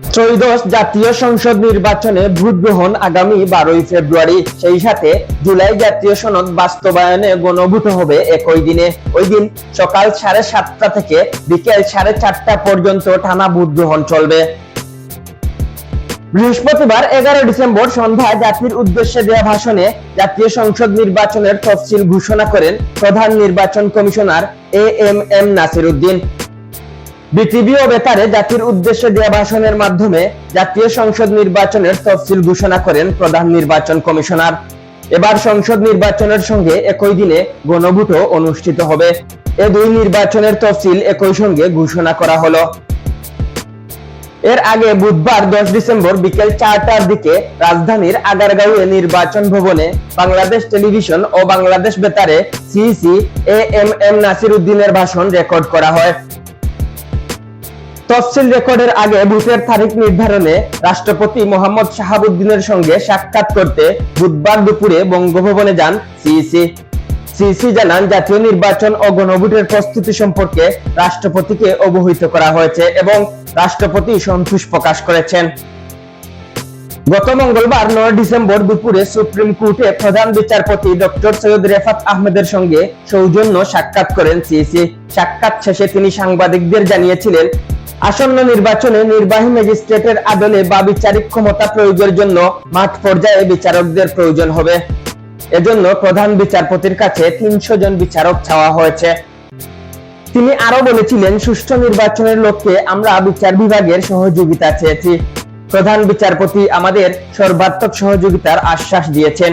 ত্রয়োদশ জাতীয় সংসদ নির্বাচনে ভোট গ্রহণ আগামী 12ই ফেব্রুয়ারি। সেই সাথে জুলাই জাতীয় সনদ বাস্তবায়নে গণভোট হবে একই দিনে। ওই দিন সকাল 7:30টা থেকে বিকেল 4:30টা পর্যন্ত টানা ভোট গ্রহণ চলবে। বৃহস্পতিবার 11 ডিসেম্বর সন্ধ্যায় জাতির উদ্দেশ্যে দেওয়া ভাষণে জাতীয় সংসদ নির্বাচনের তফসিল ঘোষণা করেন প্রধান নির্বাচন commissioner AMM Nasir Uddin. BTV ও বেতারে জাতির উদ্দেশ্যে দেওয়া ভাষণের মাধ্যমে জাতীয় সংসদ নির্বাচনের তফসিল ঘোষণা করেন প্রধান নির্বাচন কমিশনার। এবার সংসদ নির্বাচনের সঙ্গে একই দিনে গণভোটও অনুষ্ঠিত হবে। এ দুই নির্বাচনের তফসিল একই সঙ্গে ঘোষণা করা হলো। এর আগে বুধবার 10 ডিসেম্বর বিকেল 4টার দিকে রাজধানীর আগারগাঁওয়ে নির্বাচন ভবনে বাংলাদেশ টেলিভিশন ও বাংলাদেশ বেতারে সিইসি এএমএম নাসির উদ্দিনের ভাষণ রেকর্ড করা হয়। তফসিল রেকর্ডের আগে ভোটের তারিখ নির্ধারণে রাষ্ট্রপতি মোহাম্মদ শাহাবুদ্দিনের সঙ্গে সাক্ষাৎ করতে বুধবার দুপুরে বঙ্গভবনে যান সিইসি জানান, জাতীয় নির্বাচন ও গণভোটের প্রস্তুতি সম্পর্কে রাষ্ট্রপতিকে অবহিত করা হয়েছে এবং রাষ্ট্রপতি সন্তোষ প্রকাশ করেছেন। গত মঙ্গলবার 9 ডিসেম্বর দুপুরে সুপ্রিম কোর্টে প্রধান বিচারপতি ডক্টর সৈয়দ রেফাত আহমেদের সঙ্গে সৌজন্য সাক্ষাৎ করেন সিইসি। সাক্ষাৎ শেষে তিনি সাংবাদিকদের জানিয়েছিলেন, আসন্ন নির্বাচনে নির্বাহী ম্যাজিস্ট্রেটের আদলে বা বিচারিক ক্ষমতা প্রয়োগের জন্য মাঠ পর্যায়ে বিচারকদের প্রয়োজন হবে। এজন্য প্রধান বিচারপতির কাছে 300 জন বিচারক চাওয়া হয়েছে। তিনি আরো বলেছিলেন, সুষ্ঠু নির্বাচনের লক্ষ্যে আমরা বিচার বিভাগের সহযোগিতা চেয়েছি। প্রধান বিচারপতি আমাদের সর্বাত্মক সহযোগিতার আশ্বাস দিয়েছেন।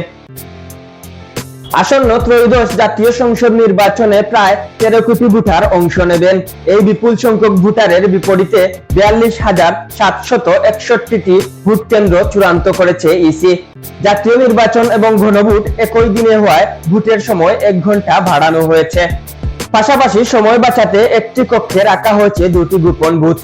আসন্ন ত্রয়োদশ জাতীয় সংসদ নির্বাচনে প্রায় 13 কোটি ভোটার অংশ নেবেন। এই বিপুল সংখ্যক ভোটারের বিপরীতে 42,761টি ভোট কেন্দ্র চূড়ান্ত করেছে ইসি। জাতীয় নির্বাচন এবং গণভোট একই দিনে হওয়ায় ভোটের সময় 1 ঘন্টা বাড়ানো হয়েছে। পাশাপাশি সময় বাঁচাতে একটি কক্ষে রাখা হয়েছে 2টি গোপন বুথ।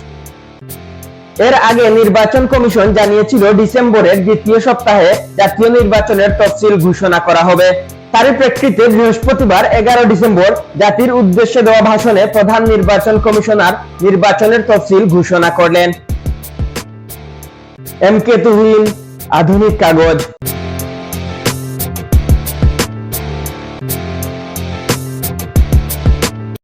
এর আগে নির্বাচন কমিশন জানিয়েছিল ডিসেম্বরের দ্বিতীয় সপ্তাহে জাতীয় নির্বাচনের তফসিল ঘোষণা করা হবে। তারই প্রেক্ষিতে বৃহস্পতিবার 11 ডিসেম্বর জাতির উদ্দেশ্যে দেওয়া ভাষণে প্রধান নির্বাচন কমিশনার নির্বাচনের তফসিল ঘোষণা করলেন। এম কে তুহিন, আধুনিক কাগজ।